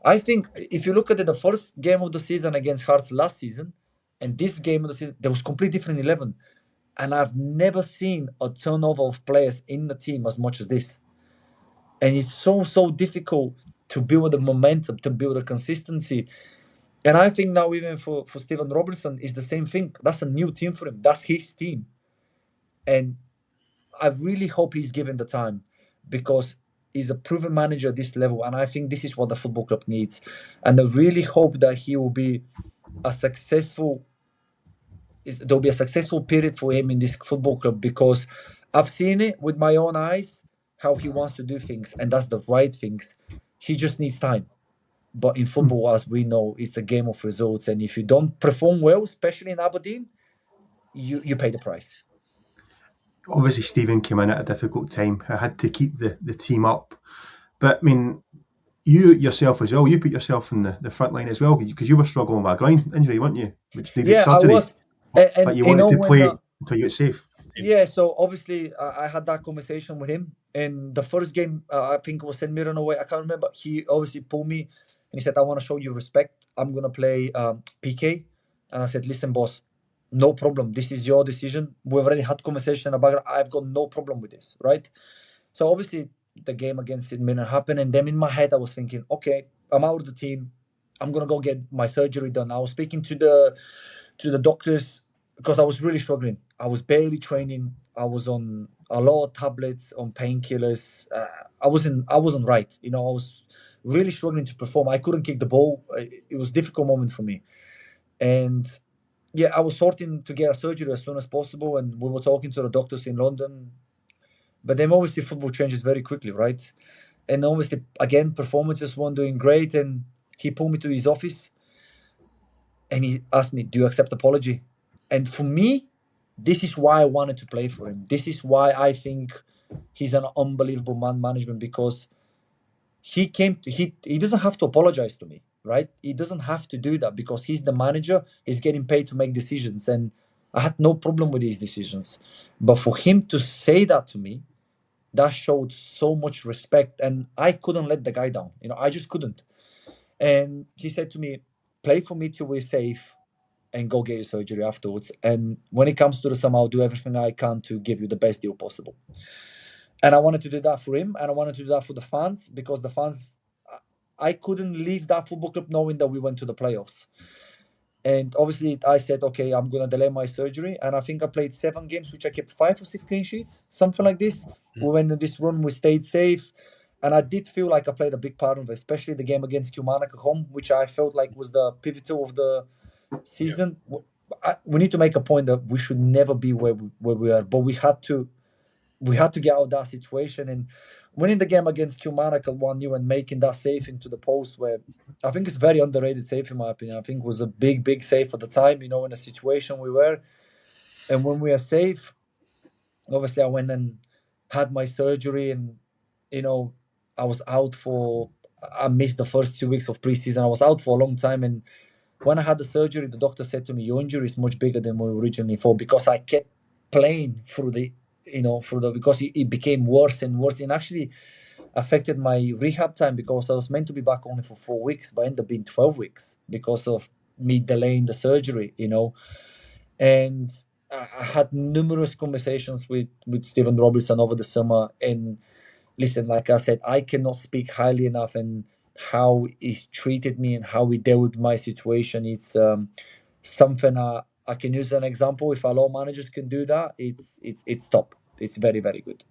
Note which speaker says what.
Speaker 1: I think if you look at it, the first game of the season against Hearts last season and this game of the season, there was completely different 11. And I've never seen a turnover of players in the team as much as this. And it's so difficult to build the momentum, to build a consistency. And I think now even for Stephen Robertson, it's the same thing. That's a new team for him. That's his team. And I really hope he's given the time, because he's a proven manager at this level. And I think this is what the football club needs. And I really hope that he will be a successful, there'll be a successful period for him in this football club, because I've seen it with my own eyes how he wants to do things, and that's the right things. He just needs time. But in football, as we know, it's a game of results, and if you don't perform well, especially in Aberdeen, you pay the price.
Speaker 2: Obviously, Stephen came in at a difficult time. I had to keep the team up. But, I mean, you yourself as well, you put yourself in the front line as well, because you were struggling with a groin injury, weren't you? Which needed surgery.
Speaker 1: I was.
Speaker 2: But you wanted to play until you got safe.
Speaker 1: Yeah, so obviously I had that conversation with him. In the first game, I think it was St. Mirren away, I can't remember. He obviously pulled me and he said, I want to show you respect. I'm going to play PK. And I said, listen, boss, no problem. This is your decision. We've already had conversation about it. I've got no problem with this, right? So obviously the game against St. Mirren happened. And then in my head, I was thinking, okay, I'm out of the team. I'm going to go get my surgery done. I was speaking to the doctors because I was really struggling. I was barely training. I was on a lot of tablets, on painkillers. I wasn't right. I was really struggling to perform. I couldn't kick the ball. It was a difficult moment for me. And yeah, I was sorting to get a surgery as soon as possible. And we were talking to the doctors in London. But then obviously football changes very quickly, right? And obviously, again, performances weren't doing great. And he pulled me to his office and he asked me, do you accept apology? And for me, this is why I wanted to play for him. This is why I think he's an unbelievable man management, because he doesn't have to apologize to me, right? He doesn't have to do that because he's the manager. He's getting paid to make decisions, and I had no problem with these decisions. But for him to say that to me, that showed so much respect, and I couldn't let the guy down. I just couldn't. And he said to me, play for me till we're safe and go get your surgery afterwards. And when it comes to the summer, I'll do everything I can to give you the best deal possible. And I wanted to do that for him, and I wanted to do that for the fans, because the fans, I couldn't leave that football club knowing that we went to the playoffs. And obviously I said, okay, I'm going to delay my surgery. And I think I played 7 games, which I kept 5 or 6 clean sheets, something like this. We went in this run, we stayed safe. And I did feel like I played a big part of it, especially the game against Kilmarnock at home, which I felt like was the pivotal of the season. We need to make a point that we should never be where we are, but we had to get out of that situation. And winning the game against Kilmarnock at 1-0 and making that save into the post, where I think it's very underrated save in my opinion. I think it was a big save at the time, in the situation we were. And when we are safe, obviously I went and had my surgery, and I was out I missed the first 2 weeks of preseason. I was out for a long time, and when I had the surgery, the doctor said to me, your injury is much bigger than we originally thought, because I kept playing because it became worse and worse, and actually affected my rehab time, because I was meant to be back only for 4 weeks, but ended up being 12 weeks because of me delaying the surgery, And I had numerous conversations with Stephen Robertson over the summer. And listen, like I said, I cannot speak highly enough, and how he treated me and how he dealt with my situation. It's something I can use an example. If a lot of managers can do that, it's top. It's very, very good.